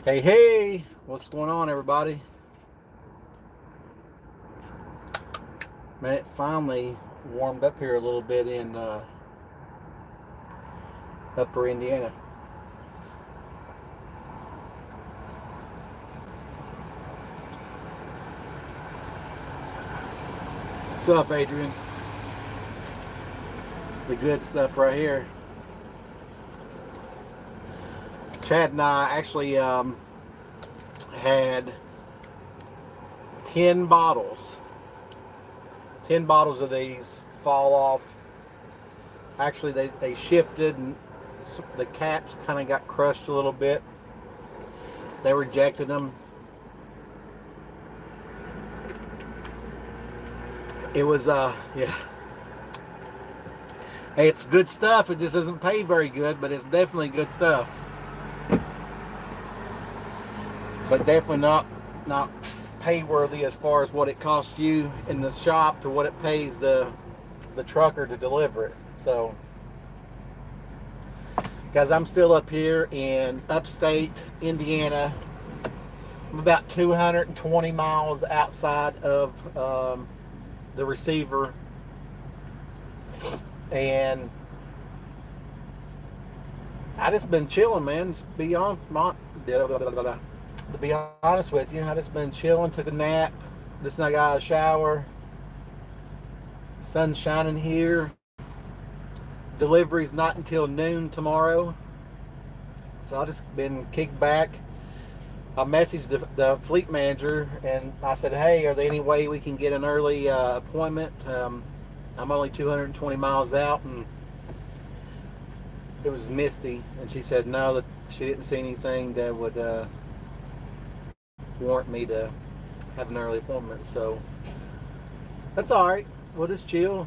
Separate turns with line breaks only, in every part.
Hey, hey, what's going on, everybody? Man, it finally warmed up here a little bit in upper Indiana. What's up, Adrian? The good stuff right here. Chad and I actually had 10 bottles. 10 bottles of these fall off. Actually, they shifted and the caps kind of got crushed a little bit. They rejected them. It was, yeah. Hey, it's good stuff. It just isn't paid very good, but it's definitely good stuff. But definitely not pay worthy as far as what it costs you in the shop to what it pays the trucker to deliver it. So, guys, I'm still up here in upstate Indiana. I'm about 220 miles outside of the receiver, and I just been chilling, man. To be honest with you, I just been chilling. Took a nap. Just I got a shower. Sun's shining here. Delivery's not until noon tomorrow, so I just been kicked back. I messaged the fleet manager and I said, hey, are there any way we can get an early appointment? I'm only 220 miles out, and it was misty, and she said no, that she didn't see anything that would warrant me to have an early appointment. So that's all right. We'll just chill.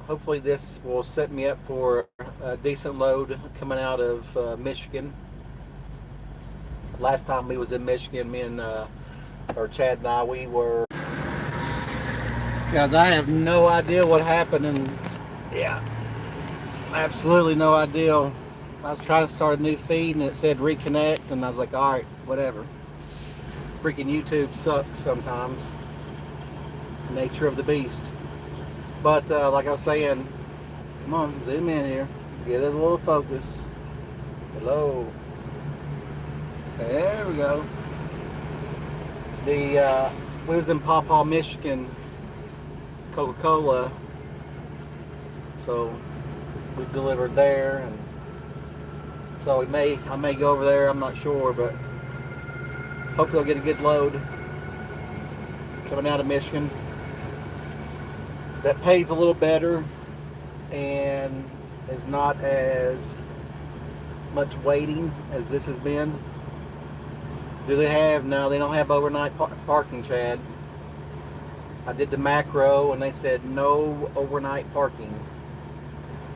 Hopefully this will set me up for a decent load coming out of Michigan. Last time we was in Michigan, me and or Chad and I, we were, guys, I have no idea what happened, and yeah, absolutely no idea. I was trying to start a new feed and it said reconnect, and I was like, all right, whatever. Freaking YouTube sucks sometimes. Nature of the beast. But like I was saying, come on, zoom in here. Get it a little focus. Hello. There we go. We was in Paw Paw, Michigan, Coca-Cola. So we delivered there, and so I may go over there. I'm not sure, but hopefully I'll get a good load coming out of Michigan that pays a little better and is not as much waiting as this has been. Do they have? No, they don't have overnight parking, Chad. I did the macro and they said no overnight parking.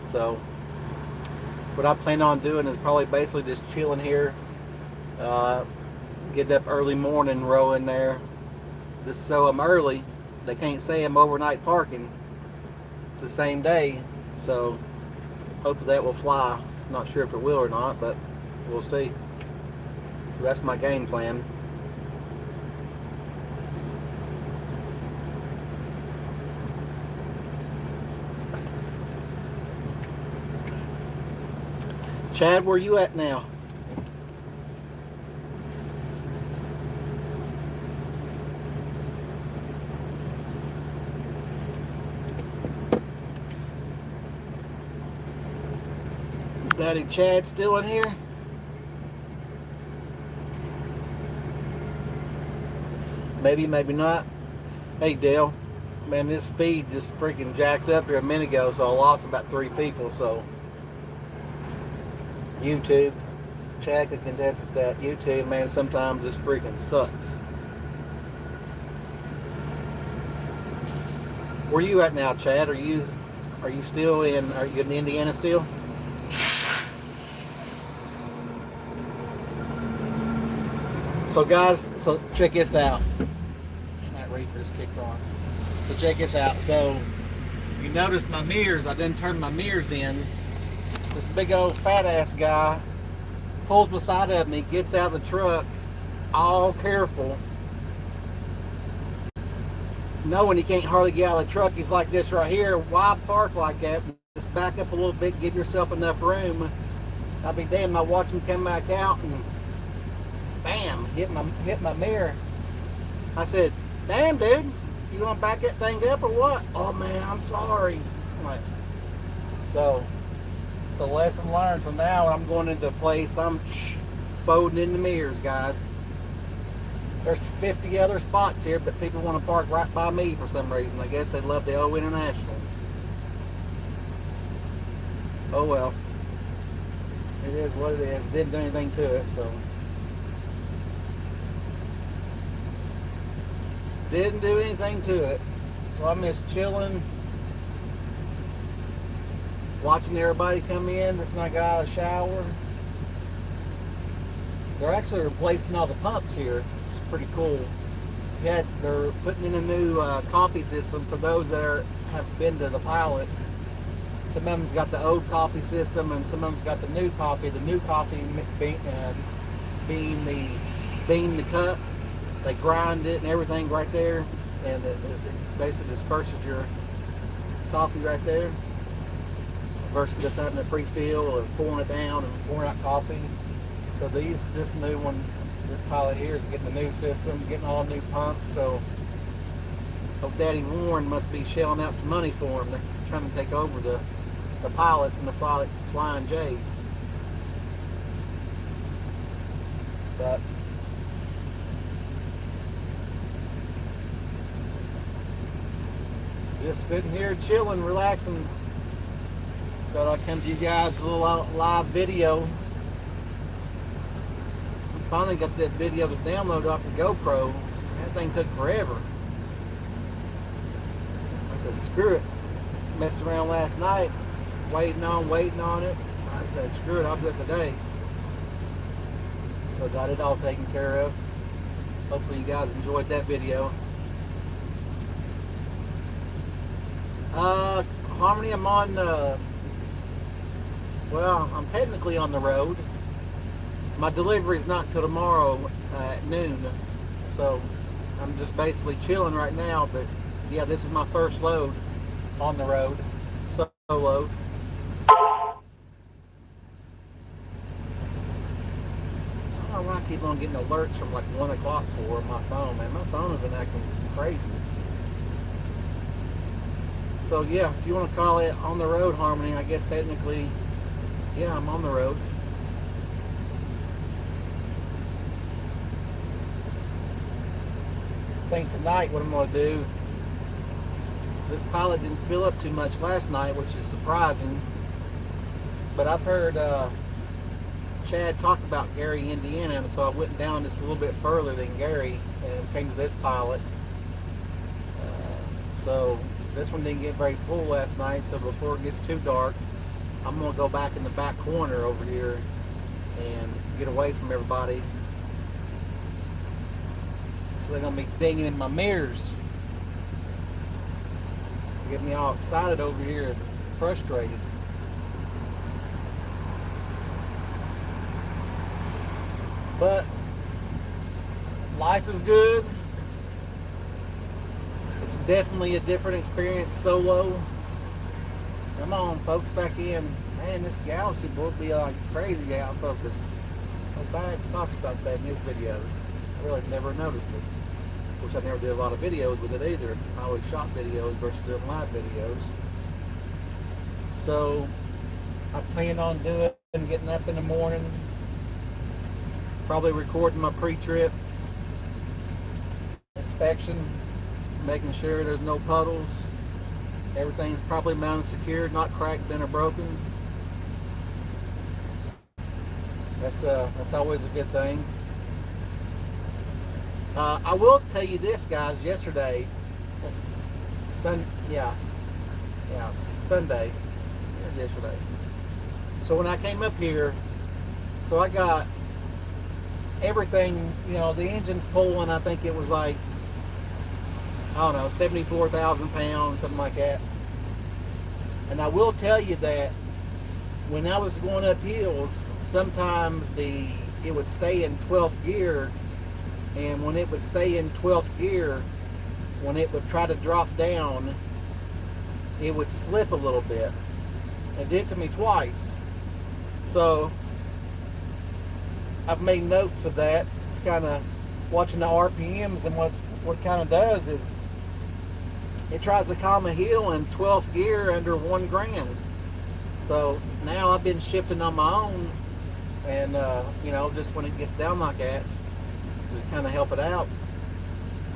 So what I plan on doing is probably basically just chilling here, getting up early morning, rowing there, just so I'm early. They can't say I'm overnight parking. It's the same day, so hopefully that will fly. Not sure if it will or not, but we'll see. So that's my game plan. Chad, where you at now? Daddy Chad still in here? Maybe, maybe not. Hey Dale, man, this feed just freaking jacked up here a minute ago, so I lost about 3 people. So YouTube, Chad could contest at that. YouTube, man, sometimes just freaking sucks. Where you at now, Chad? Are you still in? Are you in Indiana still? So guys, so check this out. That reefer's kicked on. So check this out. So you notice my mirrors, I didn't turn my mirrors in. This big old fat ass guy pulls beside of me, gets out of the truck, all careful, knowing he can't hardly get out of the truck. He's like this right here. Why park like that? Just back up a little bit, give yourself enough room. I'll be damned, I watch him come back out and bam, hit my mirror. I said, damn dude, you gonna back that thing up or what? Oh man, I'm sorry. I'm like, so it's a lesson learned. So now I'm going into a place, I'm folding in the mirrors, guys. There's 50 other spots here, but people want to park right by me for some reason. I guess they love the O International. Oh well. It is what it is. Didn't do anything to it, so. Didn't do anything to it. So I'm just chilling, watching everybody come in. This night I got out of the shower. They're actually replacing all the pumps here. It's pretty cool. They're putting in a new coffee system for those that have been to the pilots. Some of them's got the old coffee system, and some of them's got the new coffee. The new coffee being the bean to cup. They grind it and everything right there, and it basically disperses your coffee right there. Versus just having a pre-fill or pouring it down and pouring out coffee. So this new one, this pilot here is getting a new system, getting all new pumps. So old Daddy Warren must be shelling out some money for them. They're trying to take over the pilots and the Flying J's. But just sitting here chilling, relaxing. Thought I'd come to you guys with a little live video. Finally got that video to download off the GoPro. That thing took forever. I said, screw it. Messed around last night, waiting on it. I said, screw it, I'll do it today. So got it all taken care of. Hopefully you guys enjoyed that video. Harmony, I'm on, well, I'm technically on the road. My delivery's not till tomorrow at noon. So I'm just basically chilling right now, but yeah, this is my first load on the road, solo. I don't know why I keep on getting alerts from like 1 o'clock for my phone, man. My phone has been acting crazy. So yeah, if you want to call it on the road, Harmony, I guess technically, yeah, I'm on the road. I think tonight what I'm going to do, this pilot didn't fill up too much last night, which is surprising. But I've heard Chad talk about Gary, Indiana, and so I went down just a little bit further than Gary and came to this pilot. So this one didn't get very full last night, so before it gets too dark, I'm going to go back in the back corner over here and get away from everybody. So they're going to be dinging in my mirrors. Get me all excited over here and frustrated. But life is good. It's definitely a different experience solo. Come on, folks, back in. Man, this Galaxy will be like crazy out of focus. Bags talks about that in his videos. I really never noticed it. Which I never did a lot of videos with it either. I always shot videos versus doing live videos. So I plan on doing and getting up in the morning. Probably recording my pre-trip inspection, making sure there's no puddles. Everything's probably mounted secured, not cracked, bent, or broken. That's always a good thing. I will tell you this, guys. Yesterday, Sunday, yesterday. So when I came up here, so I got everything. You know, the engine's pulling. I think it was like, I don't know, 74,000 pounds, something like that. And I will tell you that when I was going up hills, sometimes it would stay in 12th gear and when it would stay in 12th gear, when it would try to drop down, it would slip a little bit. It did to me twice. So I've made notes of that. It's kind of watching the RPMs, and what it kind of does is it tries to calm a hill in 12th gear under 1 grand. So now I've been shifting on my own, and just when it gets down like that, just kind of help it out,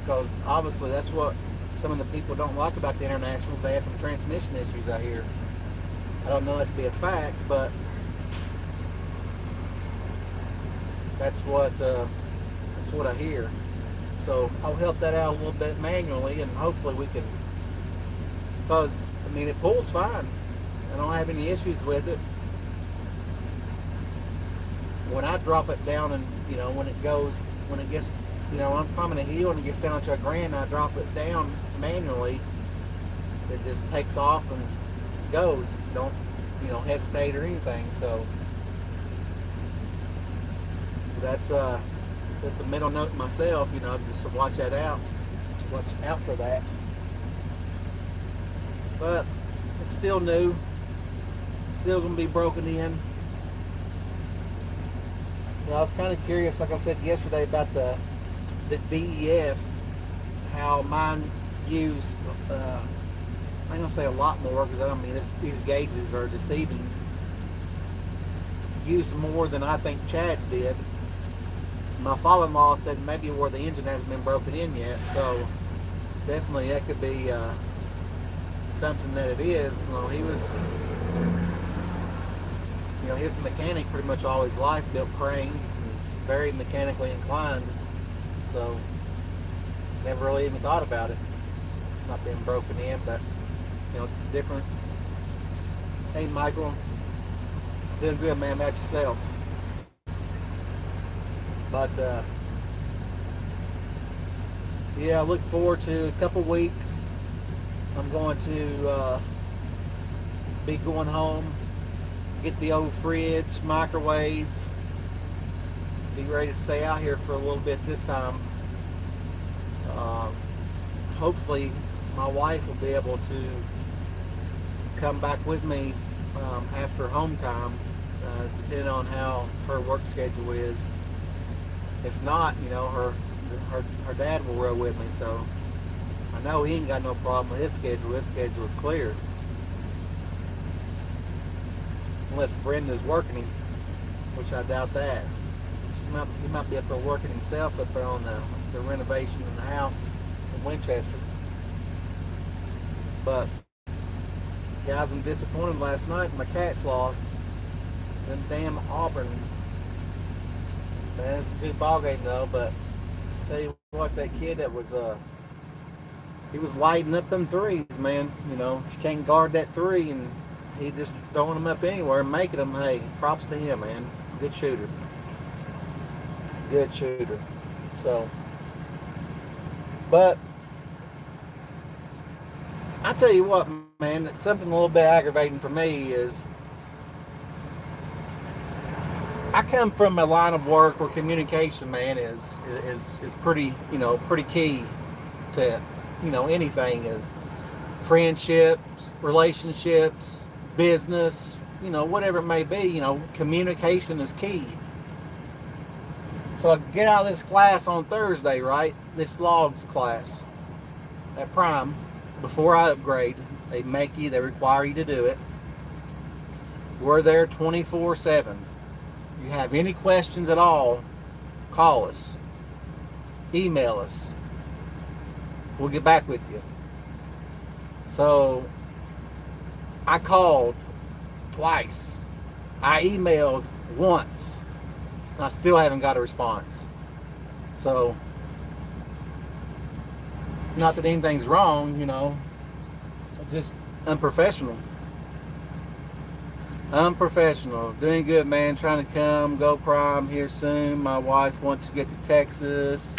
because obviously that's what some of the people don't like about the Internationals. They have some transmission issues out here. I don't know that to be a fact, but that's what I hear. So I'll help that out a little bit manually, and hopefully we can, because I mean it pulls fine. I don't have any issues with it. When I drop it down, and when it gets, I'm climbing a hill and it gets down to 1 grand, I drop it down manually. It just takes off and goes. Don't hesitate or anything. So that's just a mental note to myself. Just to watch out for that. But it's still new. Still gonna be broken in. I was kind of curious, like I said yesterday, about the DEF, how mine use, I'm gonna say a lot more, because I don't mean these gauges are deceiving. Use more than I think Chad's did. My father-in-law said maybe where the engine hasn't been broken in yet, so definitely that could be something that it is. He was, his mechanic pretty much all his life, built cranes, very mechanically inclined, so never really even thought about it not being broken in. But different. Hey Michael, doing good, man. About yourself? But I look forward to a couple weeks. I'm going to be going home, get the old fridge, microwave, be ready to stay out here for a little bit this time. Hopefully my wife will be able to come back with me after home time, depending on how her work schedule is. If not, her dad will row with me, so I know he ain't got no problem with his schedule. His schedule is clear. Unless Brenda's working him, which I doubt that. He might be up there working himself up there on the renovation in the house in Winchester. But guys, I'm disappointed last night. My Cats lost. It's in damn Auburn. Man, it's a good ball game though. But I'll tell you what, that kid that was he was lighting up them threes, man. If you can't guard that three and he just throwing them up anywhere and making them, hey, props to him, man. Good shooter. Good shooter. So, but I tell you what, man, something a little bit aggravating for me is I come from a line of work where communication, man, is pretty, pretty key to, anything of friendships, relationships, business, whatever it may be. Communication is key. So I get out of this class on Thursday, right? This logs class at Prime. Before I upgrade, they require you to do it. We're there 24/7. You have any questions at all, call us, email us. We'll get back with you. So I called twice. I emailed once. And I still haven't got a response. So, not that anything's wrong, just unprofessional. Unprofessional. Doing good, man. Trying to go Prime here soon. My wife wants to get to Texas.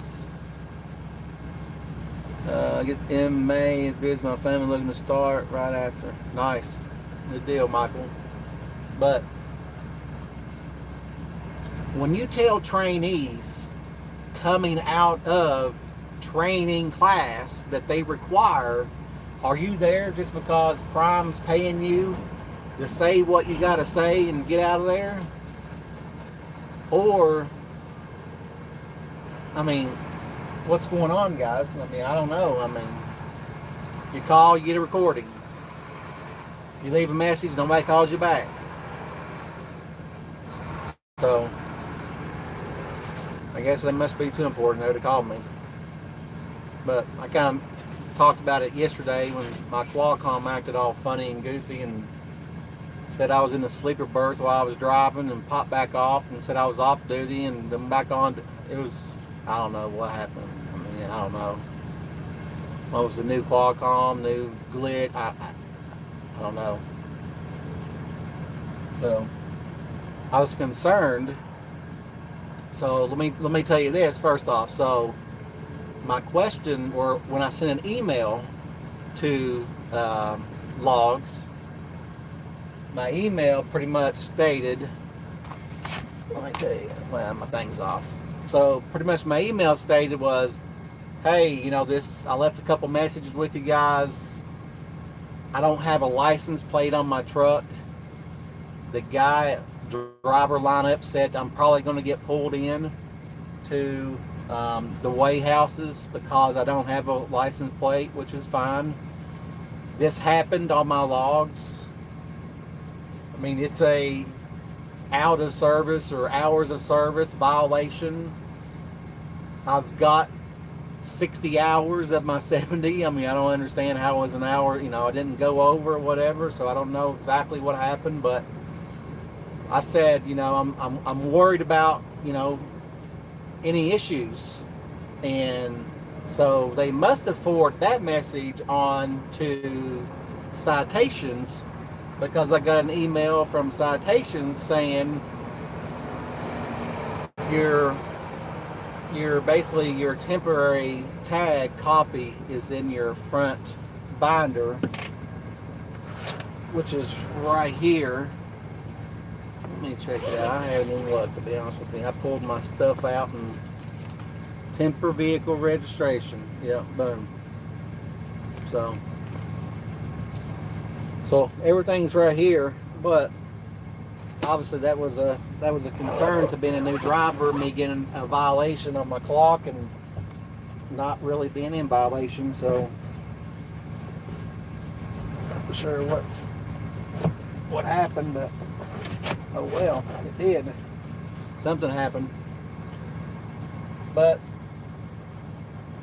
Get in May and visit my family, looking to start right after. Nice. Good deal, Michael. But when you tell trainees coming out of training class that they require, are you there just because Prime's paying you to say what you got to say and get out of there? Or, I mean, what's going on, guys? I mean, I don't know. I mean, you call, you get a recording. You leave a message, nobody calls you back. So, I guess they must be too important though to call me. But I kind of talked about it yesterday when my Qualcomm acted all funny and goofy and said I was in the sleeper berth while I was driving and popped back off and said I was off duty and then back on. It was, I don't know what happened. I mean, I don't know. What was the new Qualcomm, new glitch? I don't know. So I was concerned. So let me tell you this first off. So my question, or when I sent an email to Logs, my email pretty much stated, let me tell you, well, my thing's off. So pretty much my email stated was, hey, you know, I left a couple messages with you guys. I don't have a license plate on my truck. The guy, driver lineup said I'm probably going to get pulled in to the weigh houses because I don't have a license plate, which is fine. This happened on my logs. I mean, it's a out of service or hours of service violation. I've got 60 hours of my 70. I mean, I don't understand how it was an hour. You know, I didn't go over or whatever, so I don't know exactly what happened. But I said, you know, I'm worried about, you know, any issues, and so they must have forwarded that message on to Citations, because I got an email from Citations saying your basically your temporary tag copy is in your front binder, which is right here. Let me check it out. I haven't even looked, to be honest with you. I pulled my stuff out and temper vehicle registration. Yep, boom. So everything's right here, but obviously that was a concern to being a new driver, me getting a violation on my clock and not really being in violation. So not sure what happened, but oh well, it did. Something happened. But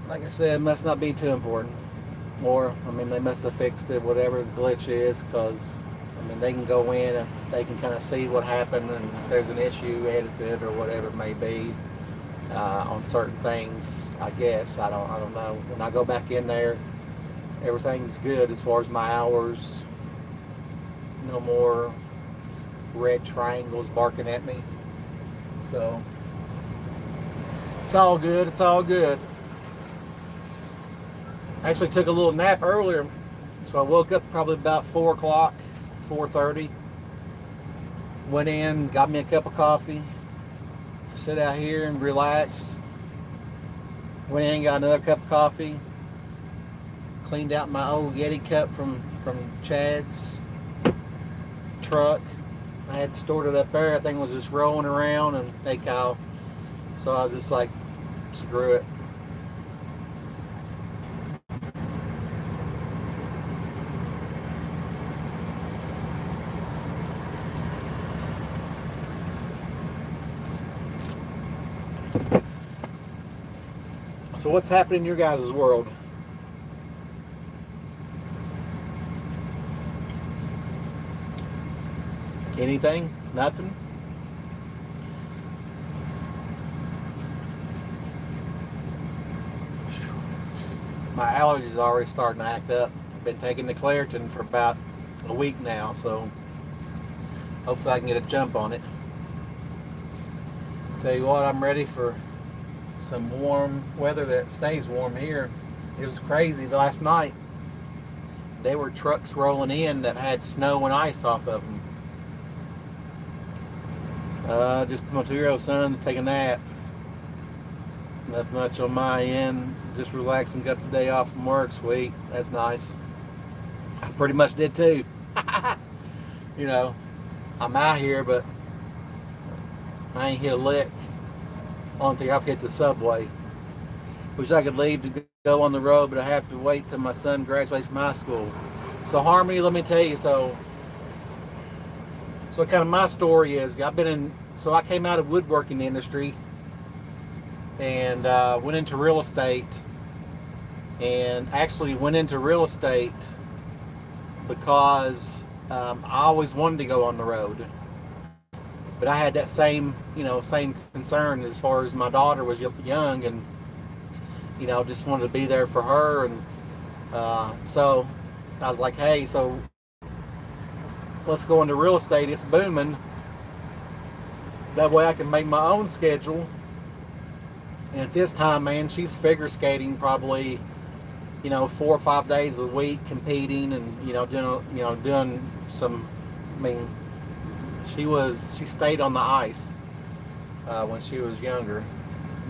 like I said, it must not be too important. Or, I mean, they must have fixed it, whatever the glitch is, because, I mean, they can go in and they can kind of see what happened, and if there's an issue edited or whatever it may be on certain things, I guess. I don't know. When I go back in there, everything's good as far as my hours. No more red triangles barking at me. So it's all good. It's all good. I actually took a little nap earlier, so I woke up probably about 4 o'clock, 4:30. Went in, got me a cup of coffee, sit out here and relax. Went in, got another cup of coffee, cleaned out my old Yeti cup from Chad's truck. I had stored it up there. That thing was just rolling around, and hey, Kyle. So I was just like, screw it. So what's happening in your guys' world? Anything? Nothing? My allergies are already starting to act up. I've been taking the Claritin for about a week now, so hopefully I can get a jump on it. Tell you what, I'm ready for some warm weather that stays warm here. It was crazy last night. There were trucks rolling in that had snow and ice off of them. Just put my 2-year-old son to take a nap. Nothing much on my end. Just relaxing. Got the day off from work. Sweet. That's nice. I pretty much did too. You know, I'm out here, but I ain't hit a lick. Only thing I've hit the subway. Wish I could leave to go on the road, but I have to wait till my son graduates from high school. So Harmony, let me tell you. So kind of my story is, so I came out of woodworking industry and went into real estate, and actually went into real estate because I always wanted to go on the road, but I had that same concern as far as my daughter was young, and just wanted to be there for her, and so I was like, hey, so let's go into real estate. It's booming. That way I can make my own schedule. And at this time, man, she's figure skating probably, 4 or 5 days a week, competing and, doing some, she stayed on the ice when she was younger,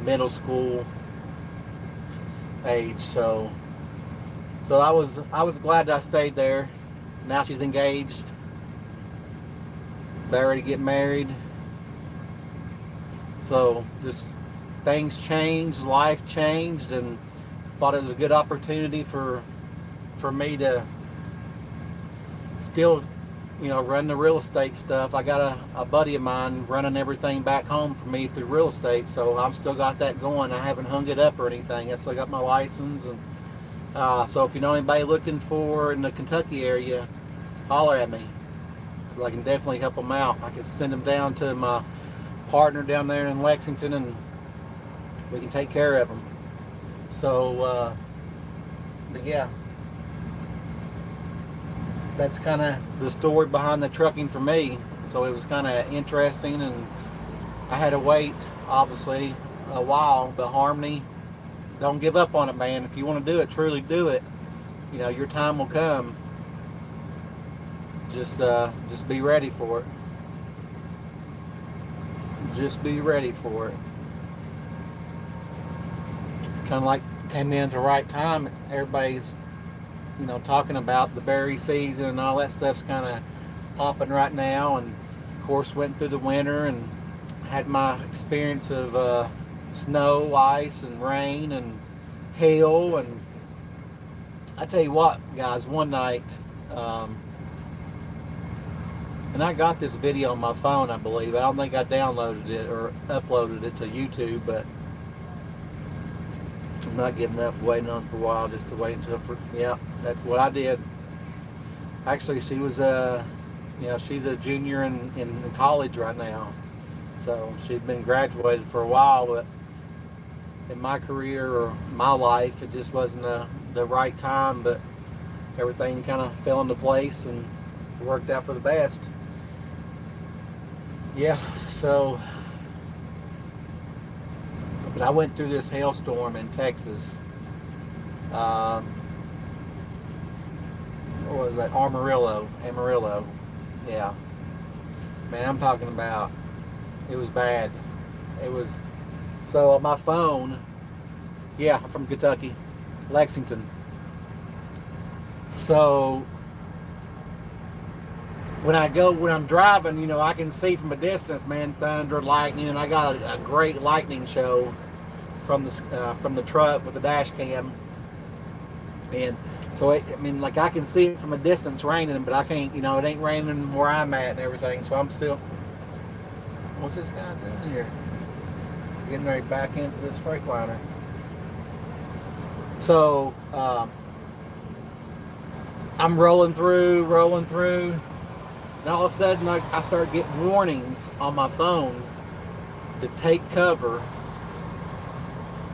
middle school age. So I was glad that I stayed there. Now she's engaged, about ready to get married. So just things changed, life changed, and thought it was a good opportunity for me to still, run the real estate stuff. I got a buddy of mine running everything back home for me through real estate, so I've still got that going. I haven't hung it up or anything. I still got my license, and so if you know anybody looking for in the Kentucky area, holler at me. I can definitely help them out. I can send them down to my partner down there in Lexington, and we can take care of them. So, but yeah, that's kind of the story behind the trucking for me. So it was kind of interesting, and I had to wait, obviously, a while. But Harmony, don't give up on it, man. If you want to do it, truly do it. Your time will come. Just be ready for it. Just be ready for it. Kind of like came in at the right time. Everybody's, talking about the berry season and all that stuff's kind of popping right now. And of course, went through the winter and had my experience of snow, ice, and rain, and hail. And I tell you what, guys, one night. And I got this video on my phone, I believe. I don't think I downloaded it or uploaded it to YouTube, but I'm not giving up waiting on for a while just to wait until yeah, that's what I did. Actually, she was she's a junior in college right now. So she'd been graduated for a while, but in my career or my life, it just wasn't the right time, but everything kind of fell into place and worked out for the best. Yeah, so, but I went through this hailstorm in Texas. What was that? Amarillo. Yeah. Man, I'm talking about, it was bad. It was, so on my phone, yeah, I'm from Kentucky, Lexington. So, when I'm driving, I can see from a distance, man, thunder, lightning, and I got a great lightning show from the truck with the dash cam. And so, I can see it from a distance raining, but I can't, it ain't raining where I'm at and everything, so I'm still, what's this guy doing here? Getting ready back into this Freightliner. So, I'm rolling through, and all of a sudden I start getting warnings on my phone to take cover.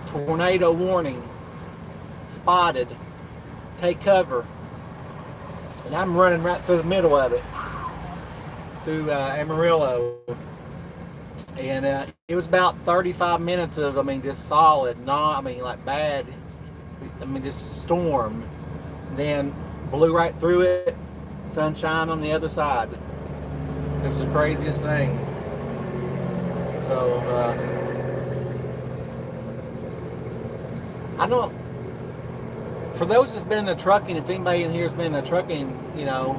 Tornado warning, spotted, take cover. And I'm running right through the middle of it, through Amarillo. And it was about 35 minutes of, just solid, bad, just storm. Then blew right through it, sunshine on the other side. It was the craziest thing. So, I don't. For those that's been in the trucking, if anybody in here has been in the trucking, you know,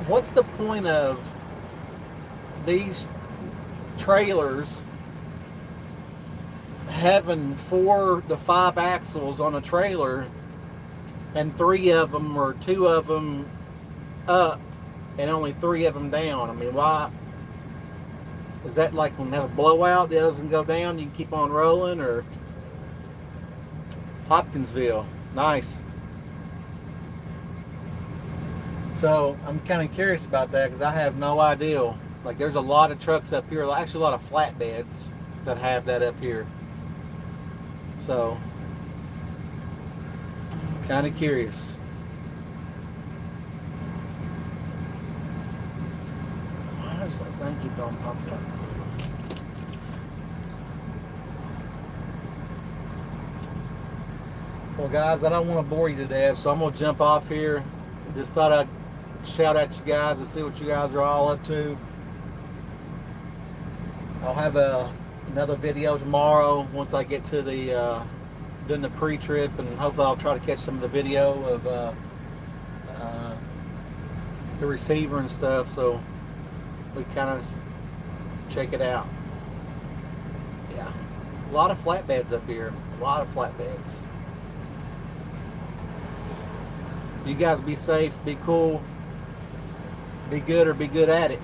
what's the point of these trailers having 4 to 5 axles on a trailer and 3 of them or 2 of them up and only 3 of them down? I mean, why? Is that like when they have a blowout, the others can go down, you can keep on rolling? Or Hopkinsville, nice. So I'm kind of curious about that because I have no idea. Like, there's a lot of trucks up here, actually a lot of flatbeds that have that up here. So, kind of curious. Why does that thing keep on popping up? Well, guys, I don't want to bore you to death, so I'm going to jump off here. Just thought I'd shout at you guys and see what you guys are all up to. I'll have another video tomorrow once I get to the doing the pre-trip, and hopefully I'll try to catch some of the video of the receiver and stuff, so we kind of check it out. Yeah, a lot of flatbeds up here. A lot of flatbeds. You guys be safe, be cool, be good, or be good at it.